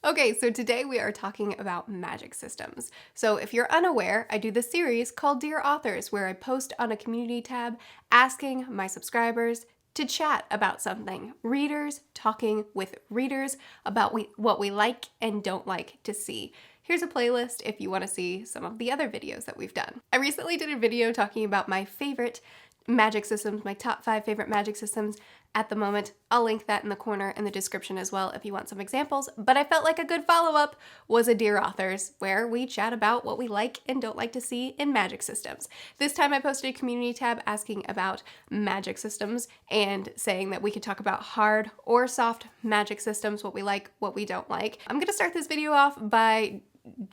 Okay, so today we are talking about magic systems. So if you're unaware, I do this series called Dear Authors where I post on a community tab asking my subscribers to chat about something. Readers talking with readers about what we like and don't like to see. Here's a playlist if you want to see some of the other videos that we've done. I recently did a video talking about my favorite magic systems, my top 5 favorite magic systems at the moment. I'll link that in the corner in the description as well if you want some examples, but I felt like a good follow-up was a Dear Authors, where we chat about what we like and don't like to see in magic systems. This time I posted a community tab asking about magic systems and saying that we could talk about hard or soft magic systems, what we like, what we don't like. I'm gonna start this video off by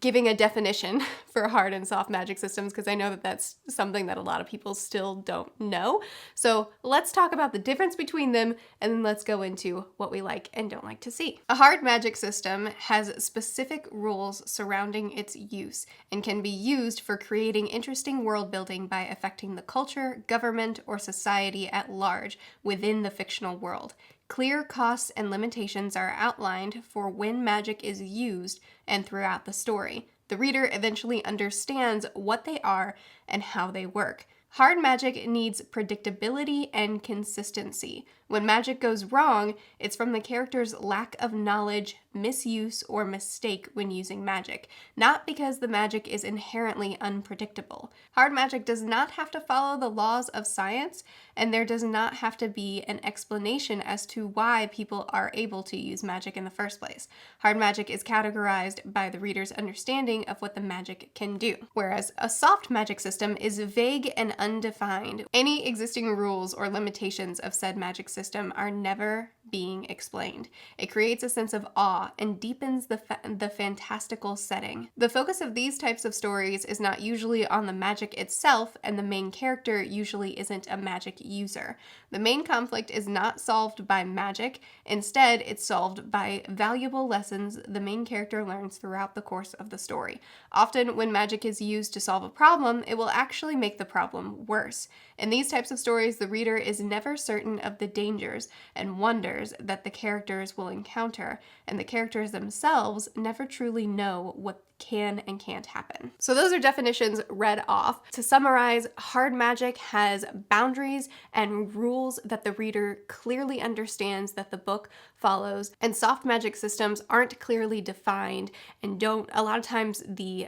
giving a definition for hard and soft magic systems because I know that that's something that a lot of people still don't know. So let's talk about the difference between them and then let's go into what we like and don't like to see. A hard magic system has specific rules surrounding its use and can be used for creating interesting world building by affecting the culture, government, or society at large within the fictional world. Clear costs and limitations are outlined for when magic is used and throughout the story. The reader eventually understands what they are and how they work. Hard magic needs predictability and consistency. When magic goes wrong, it's from the character's lack of knowledge, misuse, or mistake when using magic, not because the magic is inherently unpredictable. Hard magic does not have to follow the laws of science, and there does not have to be an explanation as to why people are able to use magic in the first place. Hard magic is categorized by the reader's understanding of what the magic can do, whereas a soft magic system is vague and undefined. Any existing rules or limitations of said magic system are never being explained. It creates a sense of awe and deepens the fantastical setting. The focus of these types of stories is not usually on the magic itself, and the main character usually isn't a magic user. The main conflict is not solved by magic. Instead, it's solved by valuable lessons the main character learns throughout the course of the story. Often, when magic is used to solve a problem, it will actually make the problem worse. In these types of stories, the reader is never certain of the dangers and wonders that the characters will encounter, and the characters themselves never truly know what can and can't happen. So those are definitions read off. To summarize, hard magic has boundaries and rules that the reader clearly understands that the book follows, and soft magic systems aren't clearly defined and don't, a lot of times the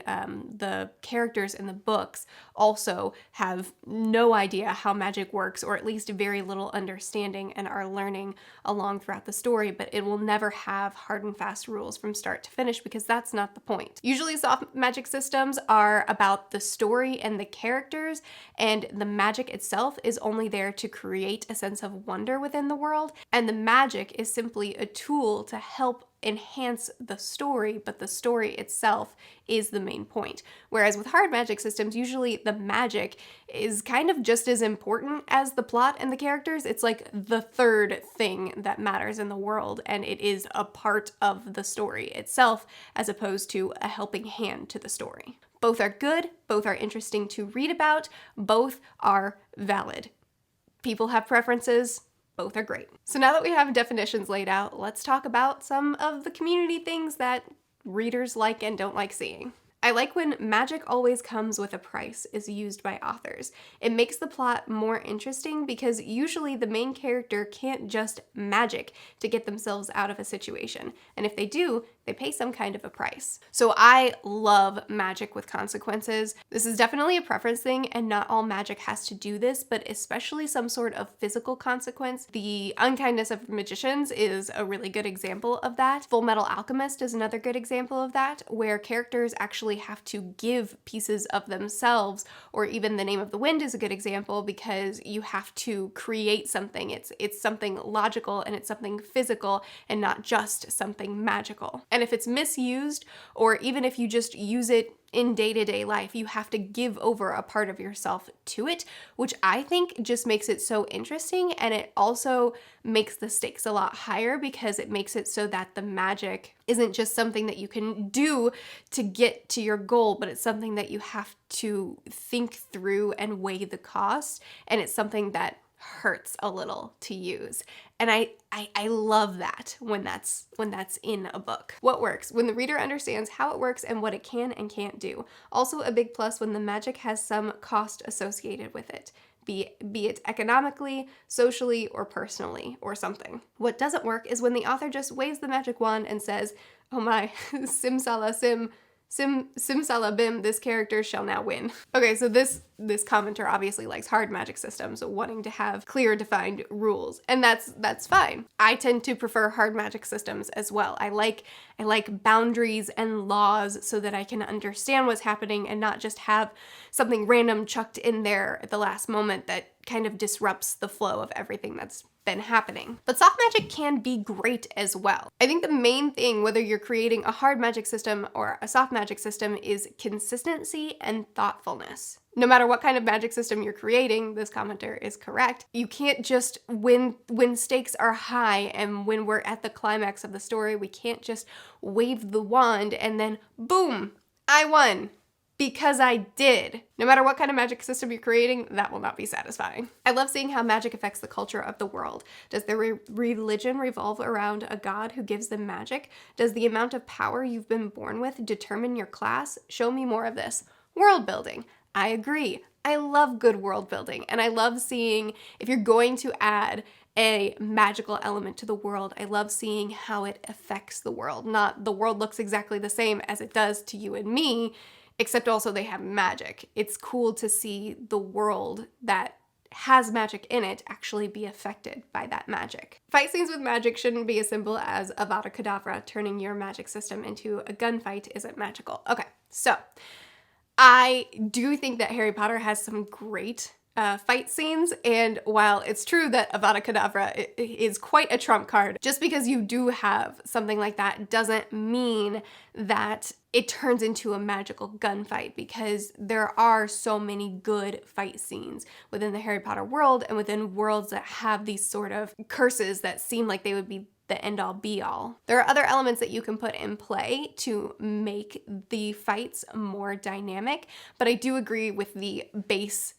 characters in the books also have no idea how magic works, or at least very little understanding, and are learning along throughout the story, but it will never have hard and fast rules from start to finish because that's not the point. Usually soft magic systems are about the story and the characters, and the magic itself is only there to create a sense of wonder within the world, and the magic is simply a tool to help enhance the story, but the story itself is the main point. Whereas with hard magic systems, usually the magic is kind of just as important as the plot and the characters. It's like the third thing that matters in the world, and it is a part of the story itself as opposed to a helping hand to the story. Both are good, both are interesting to read about, both are valid. People have preferences. Both are great. So now that we have definitions laid out, let's talk about some of the community things that readers like and don't like seeing. I like when magic always comes with a price is used by authors. It makes the plot more interesting because usually the main character can't just magic to get themselves out of a situation. And if they do, they pay some kind of a price. So I love magic with consequences. This is definitely a preference thing, and not all magic has to do this, but especially some sort of physical consequence. The Unkindness of Magicians is a really good example of that. Full Metal Alchemist is another good example of that, where characters actually have to give pieces of themselves, or even The Name of the Wind is a good example because you have to create something. It's something logical and it's something physical and not just something magical. And if it's misused, or even if you just use it in day-to-day life, you have to give over a part of yourself to it, which I think just makes it so interesting, and it also makes the stakes a lot higher because it makes it so that the magic isn't just something that you can do to get to your goal, but it's something that you have to think through and weigh the cost, and it's something that hurts a little to use. And I love that when that's in a book. What works? When the reader understands how it works and what it can and can't do. Also a big plus when the magic has some cost associated with it. Be it economically, socially, or personally, or something. What doesn't work is when the author just waves the magic wand and says, oh my, simsalabim, this character shall now win. Okay, so this commenter obviously likes hard magic systems, wanting to have clear defined rules, and that's fine. I tend to prefer hard magic systems as well. I like boundaries and laws so that I can understand what's happening and not just have something random chucked in there at the last moment that kind of disrupts the flow of everything that's been happening. But soft magic can be great as well. I think the main thing, whether you're creating a hard magic system or a soft magic system, is consistency and thoughtfulness. No matter what kind of magic system you're creating, this commenter is correct. You can't just, when stakes are high and when we're at the climax of the story, we can't just wave the wand and then boom, I won. Because I did. No matter what kind of magic system you're creating, that will not be satisfying. I love seeing how magic affects the culture of the world. Does their religion revolve around a god who gives them magic? Does the amount of power you've been born with determine your class? Show me more of this. World building. I agree. I love good world building, and I love seeing, if you're going to add a magical element to the world, I love seeing how it affects the world. Not the world looks exactly the same as it does to you and me, except also they have magic. It's cool to see the world that has magic in it actually be affected by that magic. Fight scenes with magic shouldn't be as simple as Avada Kedavra. Turning your magic system into a gunfight isn't magical. Okay, so I do think that Harry Potter has some great fight scenes, and while it's true that Avada Kedavra is quite a trump card, just because you do have something like that doesn't mean that it turns into a magical gunfight, because there are so many good fight scenes within the Harry Potter world and within worlds that have these sort of curses that seem like they would be the end-all be-all. There are other elements that you can put in play to make the fights more dynamic, but I do agree with the base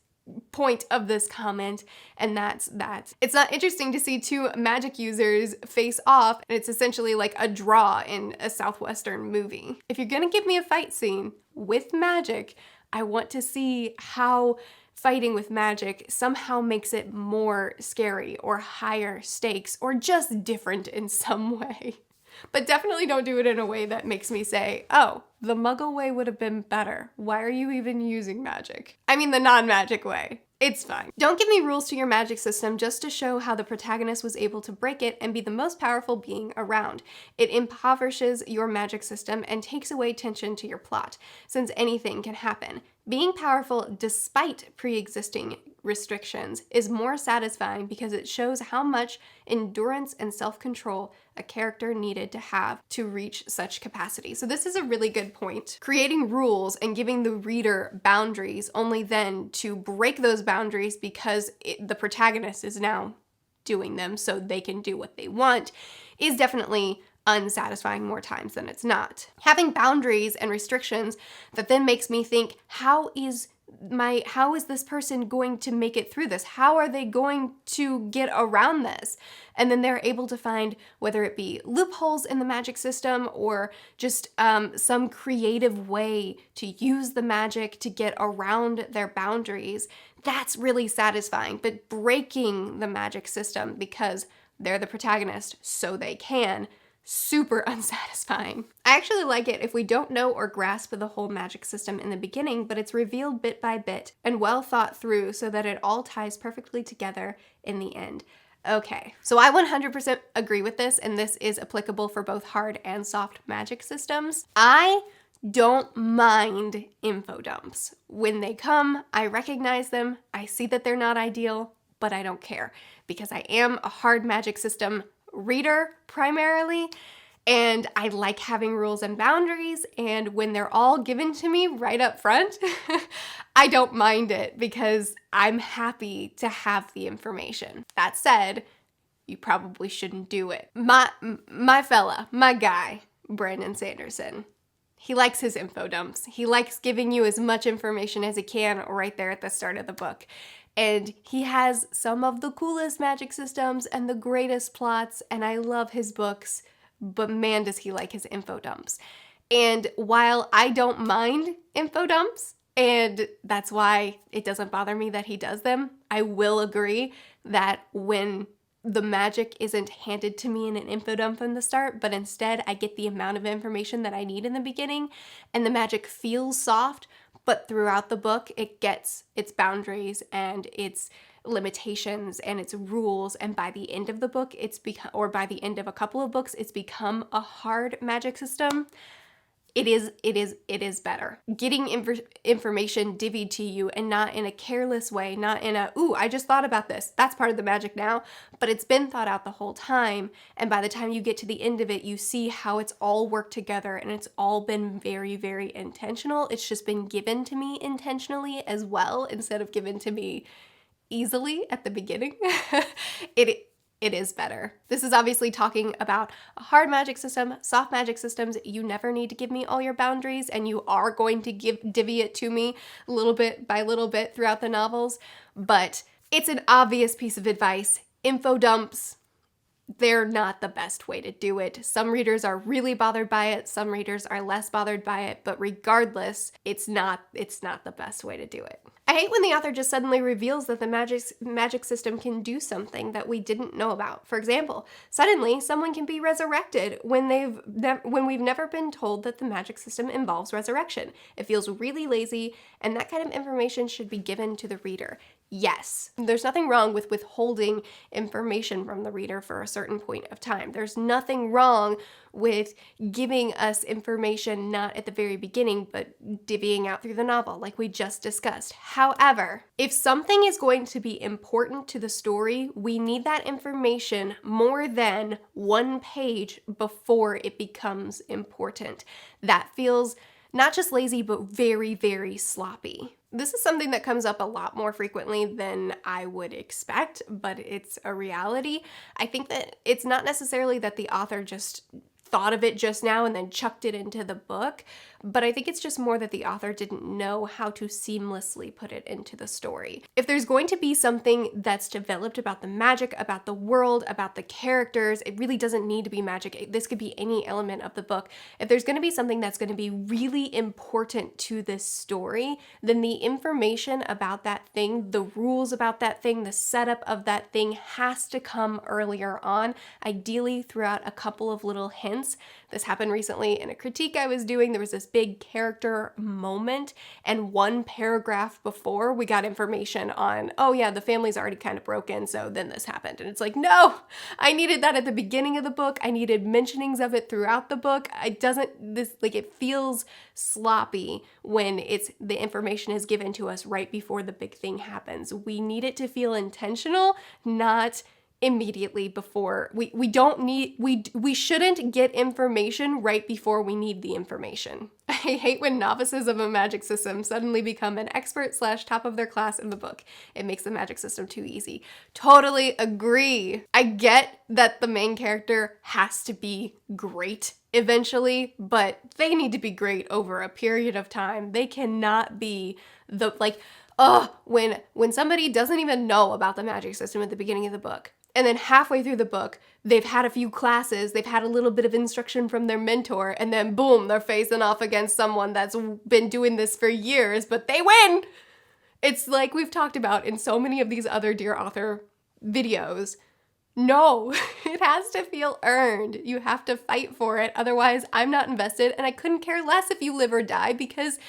point of this comment, and that's that it's not interesting to see two magic users face off, and it's essentially like a draw in a Southwestern movie. If you're gonna give me a fight scene with magic, I want to see how fighting with magic somehow makes it more scary or higher stakes or just different in some way. But definitely don't do it in a way that makes me say, oh, the Muggle way would have been better. Why are you even using magic? I mean the non-magic way. It's fine. Don't give me rules to your magic system just to show how the protagonist was able to break it and be the most powerful being around. It impoverishes your magic system and takes away tension to your plot, since anything can happen. Being powerful despite pre-existing restrictions is more satisfying because it shows how much endurance and self-control a character needed to have to reach such capacity. So this is a really good point. Creating rules and giving the reader boundaries only then to break those boundaries because the protagonist is now doing them so they can do what they want is definitely unsatisfying more times than it's not. Having boundaries and restrictions that then makes me think, how is this person going to make it through this? How are they going to get around this? And then they're able to find, whether it be loopholes in the magic system or just some creative way to use the magic to get around their boundaries. That's really satisfying. But breaking the magic system because they're the protagonist so they can, super unsatisfying. I actually like it if we don't know or grasp the whole magic system in the beginning, but it's revealed bit by bit and well thought through so that it all ties perfectly together in the end. Okay, so I 100% agree with this, and this is applicable for both hard and soft magic systems. I don't mind info dumps. When they come, I recognize them, I see that they're not ideal, but I don't care because I am a hard magic system reader primarily, and I like having rules and boundaries, and when they're all given to me right up front, I don't mind it because I'm happy to have the information. That said, you probably shouldn't do it. My fella, my guy, Brandon Sanderson, he likes his info dumps. He likes giving you as much information as he can right there at the start of the book. And he has some of the coolest magic systems and the greatest plots, and I love his books, but man, does he like his info dumps. And while I don't mind info dumps, and that's why it doesn't bother me that he does them, I will agree that when the magic isn't handed to me in an info dump from the start, but instead I get the amount of information that I need in the beginning, and the magic feels soft, but throughout the book it gets its boundaries and its limitations and its rules, and by the end of the book or by the end of a couple of books, it's become a hard magic system. It is better. Getting information divvied to you, and not in a careless way, not in a, ooh, I just thought about this. That's part of the magic now, but it's been thought out the whole time. And by the time you get to the end of it, you see how it's all worked together and it's all been very, very intentional. It's just been given to me intentionally as well, instead of given to me easily at the beginning. It is better. This is obviously talking about a hard magic system, soft magic systems. You never need to give me all your boundaries, and you are going to divvy it to me little bit by little bit throughout the novels. But it's an obvious piece of advice. Info dumps, they're not the best way to do it. Some readers are really bothered by it, some readers are less bothered by it, but regardless, it's not the best way to do it. I hate when the author just suddenly reveals that the magic system can do something that we didn't know about. For example, suddenly someone can be resurrected when we've never been told that the magic system involves resurrection. It feels really lazy, and that kind of information should be given to the reader. Yes, there's nothing wrong with withholding information from the reader for a certain point of time. There's nothing wrong with giving us information not at the very beginning, but divvying out through the novel, like we just discussed. However, if something is going to be important to the story, we need that information more than one page before it becomes important. That feels not just lazy, but very, very sloppy. This is something that comes up a lot more frequently than I would expect, but it's a reality. I think that it's not necessarily that the author just thought of it just now and then chucked it into the book, but I think it's just more that the author didn't know how to seamlessly put it into the story. If there's going to be something that's developed about the magic, about the world, about the characters, it really doesn't need to be magic. This could be any element of the book. If there's going to be something that's going to be really important to this story, then the information about that thing, the rules about that thing, the setup of that thing has to come earlier on, ideally throughout a couple of little hints. This happened recently in a critique I was doing. There was this big character moment, and one paragraph before we got information on, oh yeah, the family's already kind of broken, so then this happened. And it's like, no, I needed that at the beginning of the book. I needed mentionings of it throughout the book. It feels sloppy when the information is given to us right before the big thing happens. We need it to feel intentional, not immediately before. We shouldn't get information right before we need the information. I hate when novices of a magic system suddenly become an expert / top of their class in the book. It makes the magic system too easy. Totally agree. I get that the main character has to be great eventually, but they need to be great over a period of time. They cannot be when somebody doesn't even know about the magic system at the beginning of the book, and then halfway through the book, they've had a few classes, they've had a little bit of instruction from their mentor, and then boom, they're facing off against someone that's been doing this for years, but they win! It's like we've talked about in so many of these other Dear Author videos. No, it has to feel earned. You have to fight for it, otherwise I'm not invested, and I couldn't care less if you live or die because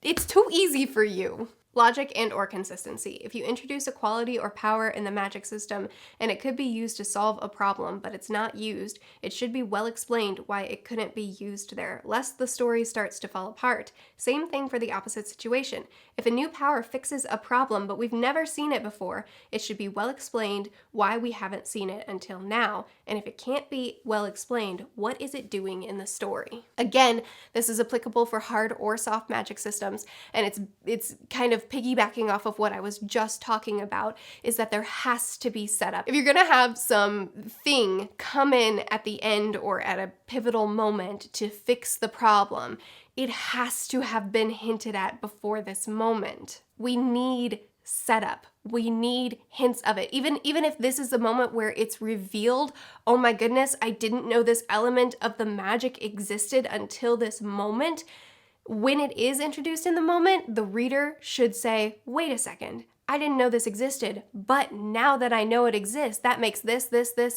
it's too easy for you. Logic and or consistency. If you introduce a quality or power in the magic system and it could be used to solve a problem, but it's not used, it should be well explained why it couldn't be used there, lest the story starts to fall apart. Same thing for the opposite situation. If a new power fixes a problem, but we've never seen it before, it should be well explained why we haven't seen it until now, and if it can't be well explained, what is it doing in the story? Again, this is applicable for hard or soft magic systems, and it's kind of piggybacking off of what I was just talking about, is that there has to be setup. If you're gonna have something come in at the end or at a pivotal moment to fix the problem, it has to have been hinted at before this moment. We need setup. We need hints of it. Even if this is the moment where it's revealed, oh my goodness, I didn't know this element of the magic existed until this moment. When it is introduced in the moment, the reader should say, wait a second, I didn't know this existed, but now that I know it exists, that makes this,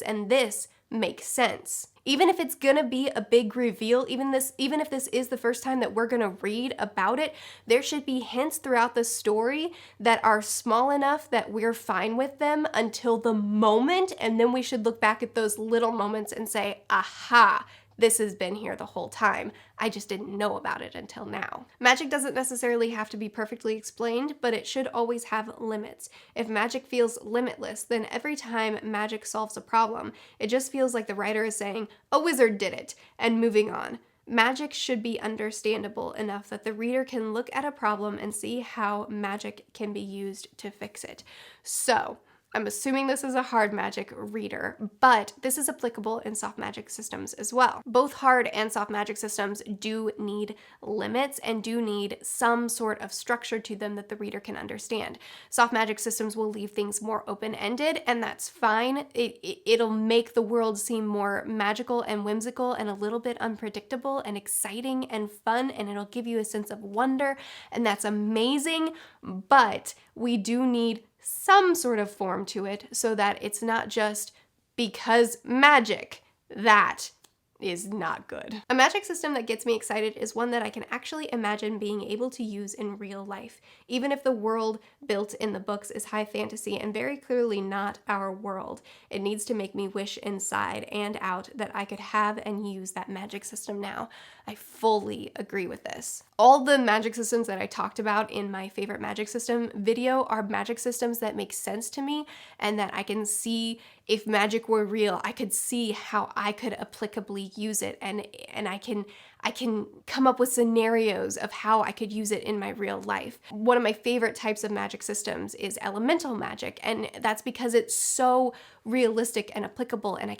and this make sense. Even if it's gonna be a big reveal, even if this is the first time that we're gonna read about it, there should be hints throughout the story that are small enough that we're fine with them until the moment, and then we should look back at those little moments and say, aha, this has been here the whole time. I just didn't know about it until now. Magic doesn't necessarily have to be perfectly explained, but it should always have limits. If magic feels limitless, then every time magic solves a problem, it just feels like the writer is saying, a wizard did it, and moving on. Magic should be understandable enough that the reader can look at a problem and see how magic can be used to fix it. So, I'm assuming this is a hard magic reader, but this is applicable in soft magic systems as well. Both hard and soft magic systems do need limits and do need some sort of structure to them that the reader can understand. Soft magic systems will leave things more open-ended, and that's fine. It'll make the world seem more magical and whimsical and a little bit unpredictable and exciting and fun, and it'll give you a sense of wonder, and that's amazing, but we do need some sort of form to it so that it's not just because magic. That is not good. A magic system that gets me excited is one that I can actually imagine being able to use in real life, even if the world built in the books is high fantasy and very clearly not our world. It needs to make me wish inside and out that I could have and use that magic system now. I fully agree with this. All the magic systems that I talked about in my favorite magic system video are magic systems that make sense to me and that I can see. If magic were real, I could see how I could applicably use it, and I can come up with scenarios of how I could use it in my real life. One of my favorite types of magic systems is elemental magic, and that's because it's so realistic and applicable, and I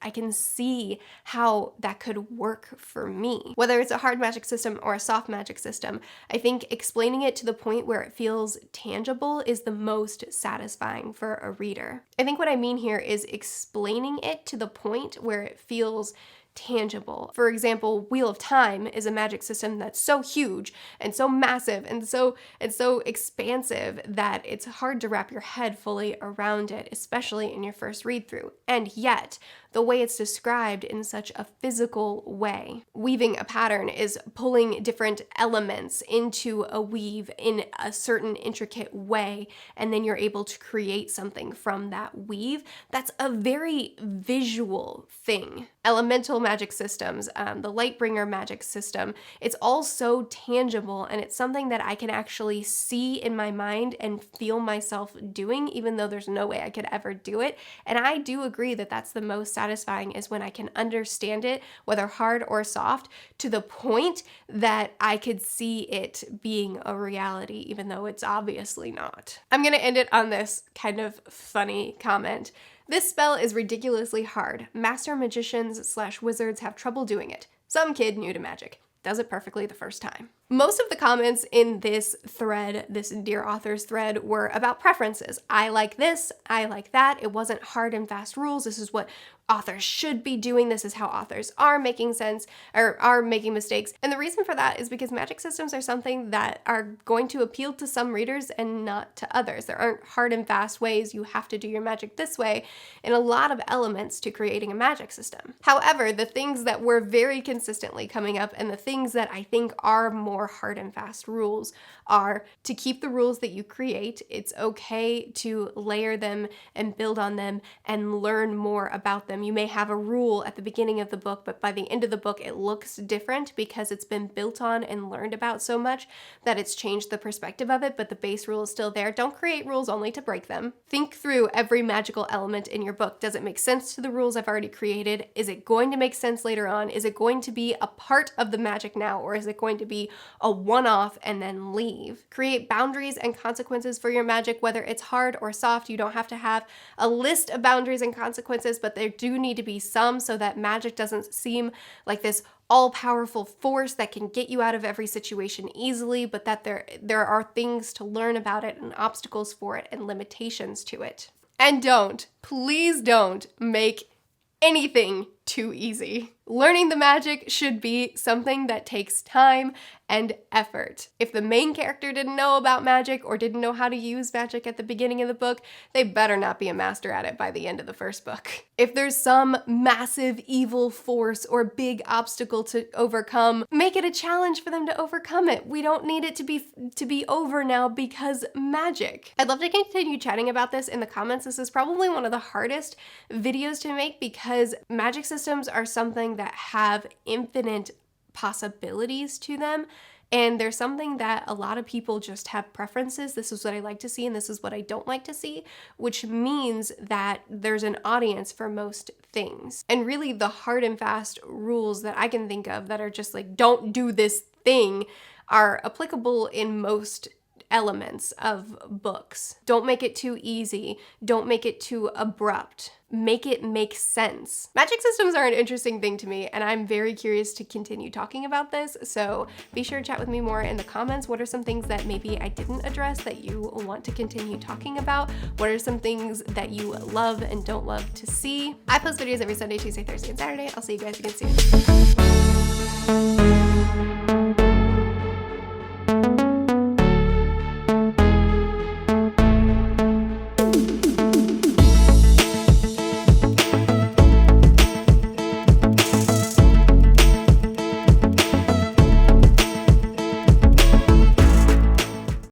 can see how that could work for me. Whether it's a hard magic system or a soft magic system, I think explaining it to the point where it feels tangible is the most satisfying for a reader. I think what I mean here is explaining it to the point where it feels tangible. For example, Wheel of Time is a magic system that's so huge and so massive and so expansive that it's hard to wrap your head fully around it, especially in your first read through. And yet, the way it's described in such a physical way. Weaving a pattern is pulling different elements into a weave in a certain intricate way, and then you're able to create something from that weave. That's a very visual thing. Elemental magic systems, the Lightbringer magic system, it's all so tangible, and it's something that I can actually see in my mind and feel myself doing, even though there's no way I could ever do it. And I do agree that that's the most satisfying, is when I can understand it, whether hard or soft, to the point that I could see it being a reality, even though it's obviously not. I'm gonna end it on this kind of funny comment. This spell is ridiculously hard. Master magicians/wizards have trouble doing it. Some kid new to magic does it perfectly the first time. Most of the comments in this thread, this Dear Authors thread, were about preferences. I like this, I like that. It wasn't hard and fast rules. This is what authors should be doing. This is how authors are making sense or are making mistakes. And the reason for that is because magic systems are something that are going to appeal to some readers and not to others. There aren't hard and fast ways you have to do your magic this way, and a lot of elements to creating a magic system. However, the things that were very consistently coming up and the things that I think are more hard and fast rules are to keep the rules that you create. It's okay to layer them and build on them and learn more about them. You may have a rule at the beginning of the book, but by the end of the book it looks different because it's been built on and learned about so much that it's changed the perspective of it, but the base rule is still there. Don't create rules only to break them. Think through every magical element in your book. Does it make sense to the rules I've already created? Is it going to make sense later on? Is it going to be a part of the magic now, or is it going to be a one-off and then leave? Create boundaries and consequences for your magic, whether it's hard or soft. You don't have to have a list of boundaries and consequences, but there do need to be some so that magic doesn't seem like this all-powerful force that can get you out of every situation easily, but that there are things to learn about it and obstacles for it and limitations to it. And please don't make anything too easy. Learning the magic should be something that takes time and effort. If the main character didn't know about magic or didn't know how to use magic at the beginning of the book, they better not be a master at it by the end of the first book. If there's some massive evil force or big obstacle to overcome, make it a challenge for them to overcome it. We don't need it to be over now because magic. I'd love to continue chatting about this in the comments. This is probably one of the hardest videos to make because magic systems are something that have infinite possibilities to them. And there's something that a lot of people just have preferences. This is what I like to see and this is what I don't like to see, which means that there's an audience for most things. And really the hard and fast rules that I can think of that are just like, don't do this thing, are applicable in most elements of books. Don't make it too easy. Don't make it too abrupt. Make it make sense. Magic systems are an interesting thing to me, and I'm very curious to continue talking about this, so be sure to chat with me more in the comments. What are some things that maybe I didn't address that you want to continue talking about? What are some things that you love and don't love to see? I post videos every Sunday, Tuesday, Thursday, and Saturday. I'll see you guys again soon.